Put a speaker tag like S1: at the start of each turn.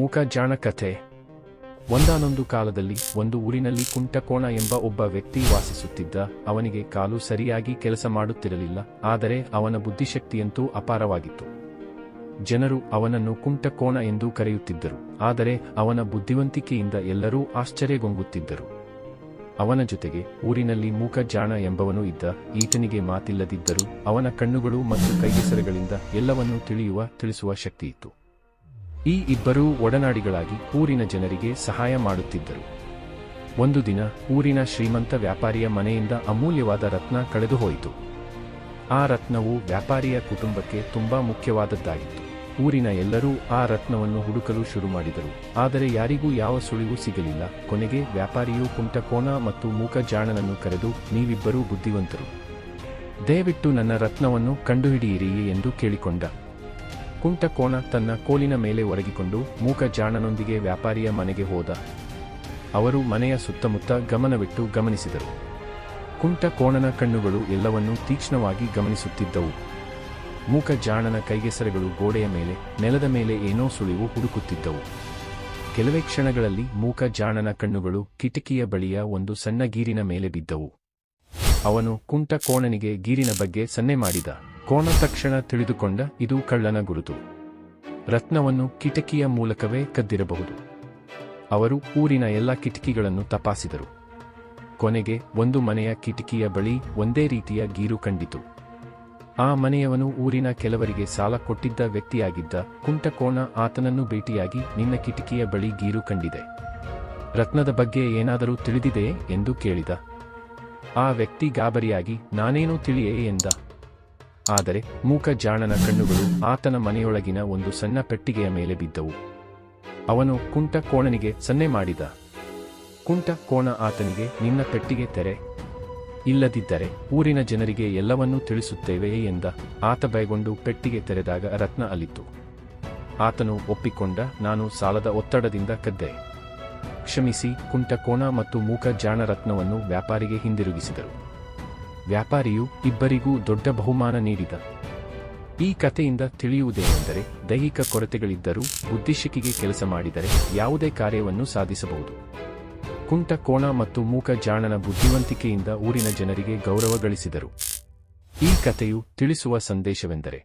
S1: ಮೂಕ ಜಾಣ ಕಥೆ. ಒಂದಾನೊಂದು ಕಾಲದಲ್ಲಿ ಒಂದು ಊರಿನಲ್ಲಿ ಕುಂಟಕೋಣ ಎಂಬ ಒಬ್ಬ ವ್ಯಕ್ತಿ ವಾಸಿಸುತ್ತಿದ್ದ. ಅವನಿಗೆ ಕಾಲು ಸರಿಯಾಗಿ ಕೆಲಸ ಮಾಡುತ್ತಿರಲಿಲ್ಲ, ಆದರೆ ಅವನ ಬುದ್ಧಿಶಕ್ತಿಯಂತೂ ಅಪಾರವಾಗಿತ್ತು. ಜನರು ಅವನನ್ನು ಕುಂಟಕೋಣ ಎಂದು ಕರೆಯುತ್ತಿದ್ದರು, ಆದರೆ ಅವನ ಬುದ್ಧಿವಂತಿಕೆಯಿಂದ ಎಲ್ಲರೂ ಆಶ್ಚರ್ಯಗೊಂಗುತ್ತಿದ್ದರು. ಅವನ ಜೊತೆಗೆ ಊರಿನಲ್ಲಿ ಮೂಕ ಜಾಣ ಎಂಬವನು ಇದ್ದ. ಈತನಿಗೆ ಮಾತಿಲ್ಲದಿದ್ದರೂ ಅವನ ಕಣ್ಣುಗಳು ಮತ್ತು ಕೈಗೆಸರಗಳಿಂದ ಎಲ್ಲವನ್ನೂ ತಿಳಿಸುವ ಶಕ್ತಿಯಿತ್ತು. ಈ ಇಬ್ಬರೂ ಒಡನಾಡಿಗಳಾಗಿ ಊರಿನ ಜನರಿಗೆ ಸಹಾಯ ಮಾಡುತ್ತಿದ್ದರು. ಒಂದು ದಿನ ಊರಿನ ಶ್ರೀಮಂತ ವ್ಯಾಪಾರಿಯ ಮನೆಯಿಂದ ಅಮೂಲ್ಯವಾದ ರತ್ನ ಕಳೆದುಹೋಯಿತು. ಆ ರತ್ನವು ವ್ಯಾಪಾರಿಯ ಕುಟುಂಬಕ್ಕೆ ತುಂಬಾ ಮುಖ್ಯವಾದದ್ದಾಗಿತ್ತು. ಊರಿನ ಎಲ್ಲರೂ ಆ ರತ್ನವನ್ನು ಹುಡುಕಲು ಶುರು ಮಾಡಿದರು, ಆದರೆ ಯಾರಿಗೂ ಯಾವ ಸುಳಿವು ಸಿಗಲಿಲ್ಲ. ಕೊನೆಗೆ ವ್ಯಾಪಾರಿಯು ಕುಂಟಕೋಣ ಮತ್ತು ಮೂಕ ಜಾಣನನ್ನು ಕರೆದು, ನೀವಿಬ್ಬರೂ ಬುದ್ಧಿವಂತರು, ದಯವಿಟ್ಟು ನನ್ನ ರತ್ನವನ್ನು ಕಂಡುಹಿಡಿಯಿರಿ ಎಂದು ಕೇಳಿಕೊಂಡ. ಕುಂಟಕೋಣ ತನ್ನ ಕೋಲಿನ ಮೇಲೆ ಒರಗಿಕೊಂಡು ಮೂಕ ಜಾಣನೊಂದಿಗೆ ವ್ಯಾಪಾರಿಯ ಮನೆಗೆ ಹೋದ. ಅವರು ಮನೆಯ ಸುತ್ತಮುತ್ತ ಗಮನವಿಟ್ಟು ಗಮನಿಸಿದರು. ಕುಂಟಕೋಣನ ಕಣ್ಣುಗಳು ಎಲ್ಲವನ್ನೂ ತೀಕ್ಷ್ಣವಾಗಿ ಗಮನಿಸುತ್ತಿದ್ದವು. ಮೂಕ ಜಾಣನ ಕೈಗೆಸರಗಳು ಗೋಡೆಯ ಮೇಲೆ, ನೆಲದ ಮೇಲೆ ಏನೋ ಸುಳಿವು ಹುಡುಕುತ್ತಿದ್ದವು. ಕೆಲವೇ ಕ್ಷಣಗಳಲ್ಲಿ ಮೂಕ ಜಾಣನ ಕಣ್ಣುಗಳು ಕಿಟಕಿಯ ಬಳಿಯ ಒಂದು ಸಣ್ಣ ಗೀರಿನ ಮೇಲೆ ಬಿದ್ದವು. ಅವನು ಕುಂಟಕೋಣನಿಗೆ ಗೀರಿನ ಬಗ್ಗೆ ಸನ್ನೆ ಮಾಡಿದ. ಕೋಣ ತಕ್ಷಣ ತಿಳಿದುಕೊಂಡ, ಇದು ಕಳ್ಳನ ಗುರುತು. ರತ್ನವನ್ನು ಕಿಟಕಿಯ ಮೂಲಕವೇ ಕದ್ದಿರಬಹುದು. ಅವರು ಊರಿನ ಎಲ್ಲ ಕಿಟಕಿಗಳನ್ನು ತಪಾಸಿದರು. ಕೊನೆಗೆ ಒಂದು ಮನೆಯ ಕಿಟಕಿಯ ಬಳಿ ಒಂದೇ ರೀತಿಯ ಗೀರು ಕಂಡಿತು. ಆ ಮನೆಯವನು ಊರಿನ ಕೆಲವರಿಗೆ ಸಾಲ ಕೊಟ್ಟಿದ್ದ ವ್ಯಕ್ತಿಯಾಗಿದ್ದ. ಕುಂಟಕೋಣ ಆತನನ್ನು ಭೇಟಿಯಾಗಿ, ನಿನ್ನ ಕಿಟಕಿಯ ಬಳಿ ಗೀರು ಕಂಡಿದೆ, ರತ್ನದ ಬಗ್ಗೆ ಏನಾದರೂ ತಿಳಿದಿದೆಯೇ ಎಂದು ಕೇಳಿದ. ಆ ವ್ಯಕ್ತಿ ಗಾಬರಿಯಾಗಿ, ನಾನೇನೂ ತಿಳಿಯೇ ಎಂದ. ಆದರೆ ಮೂಕ ಜಾಣನ ಕಣ್ಣುಗಳು ಆತನ ಮನೆಯೊಳಗಿನ ಒಂದು ಸಣ್ಣ ಪೆಟ್ಟಿಗೆಯ ಮೇಲೆ ಬಿದ್ದವು. ಅವನು ಕುಂಟಕೋಣನಿಗೆ ಸನ್ನೆ ಮಾಡಿದ. ಕುಂಟಕೋಣ ಆತನಿಗೆ, ನಿನ್ನ ಪೆಟ್ಟಿಗೆ ತೆರೆ, ಇಲ್ಲದಿದ್ದರೆ ಊರಿನ ಜನರಿಗೆ ಎಲ್ಲವನ್ನೂ ತಿಳಿಸುತ್ತೇವೆ ಎಂದ. ಆತ ಭಯಗೊಂಡು ಪೆಟ್ಟಿಗೆ ತೆರೆದಾಗ ರತ್ನ ಅಲ್ಲಿತ್ತು. ಆತನು ಒಪ್ಪಿಕೊಂಡ, ನಾನು ಸಾಲದ ಒತ್ತಡದಿಂದ ಕದ್ದೆ, ಕ್ಷಮಿಸಿ. ಕುಂಟಕೋಣ ಮತ್ತು ಮೂಕ ಜಾಣ ರತ್ನವನ್ನು ವ್ಯಾಪಾರಿಗೆ ಹಿಂದಿರುಗಿಸಿದರು. ವ್ಯಾಪಾರಿಯು ಇಬ್ಬರಿಗೂ ದೊಡ್ಡ ಬಹುಮಾನ ನೀಡಿದ. ಈ ಕಥೆಯಿಂದ ತಿಳಿಯುವುದೇನೆಂದರೆ, ದೈಹಿಕ ಕೊರತೆಗಳಿದ್ದರೂ ಬುದ್ಧಿಶಕ್ತಿಗೆ ಕೆಲಸ ಮಾಡಿದರೆ ಯಾವುದೇ ಕಾರ್ಯವನ್ನು ಸಾಧಿಸಬಹುದು. ಕುಂಟಕೋಣ ಮತ್ತು ಮೂಕ ಜಾಣನ ಬುದ್ಧಿವಂತಿಕೆಯಿಂದ ಊರಿನ ಜನರಿಗೆ ಗೌರವ ಗಳಿಸಿದರು. ಈ ಕಥೆಯು ತಿಳಿಸುವ ಸಂದೇಶವೆಂದರೆ,